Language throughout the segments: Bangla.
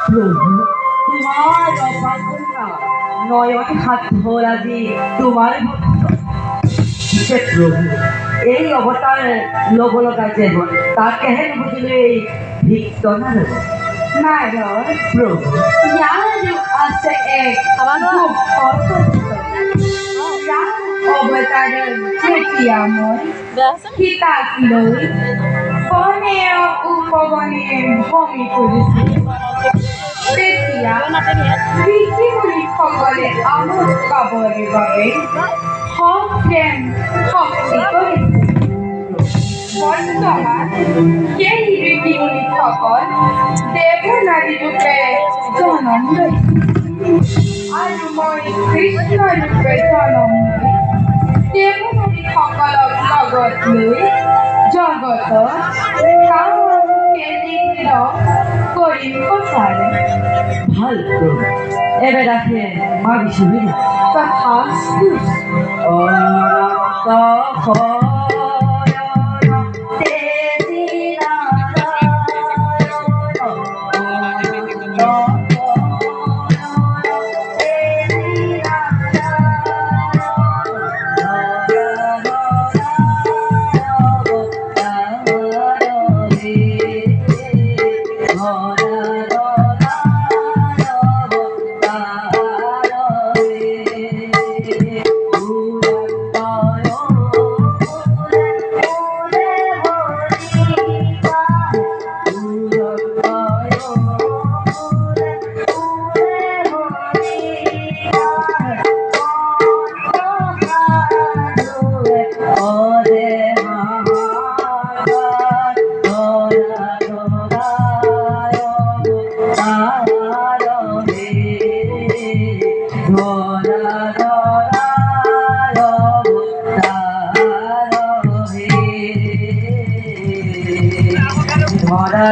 প্রভু তোমার অপাকন্যা নয়ন হাত ধরা যে তোমার ভক্ত সে প্রভু এই অবতার লবলগা জীবন তা কেহেন বুঝলে ভিক্ত নারদ প্রভু ಯಾರು ಆಸೆ অবতার চেতিয়াময় সীতাক লৈ বনে উপবনে ভ্ৰমি কৰিছিল তেতিয়া ঋষিমুনিসকলে আমোদ পাবৰ বাবে প্ৰেম শক্তি কৰিছিল বৰ্তমান সেই ঋষিমুনিসকল দেৱনাৰী ৰূপে জনম লৈছে আৰু মই কৃষ্ণ ৰূপে জনম লৈ দেৱনাৰীসকলক লগত লৈ জগতত কাম কেন্দ্ৰিত কৰিম প্ৰচাৰে ভাল প্রভু এবে রাখে মাগি সুবিধা তথাস্তু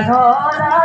ধরা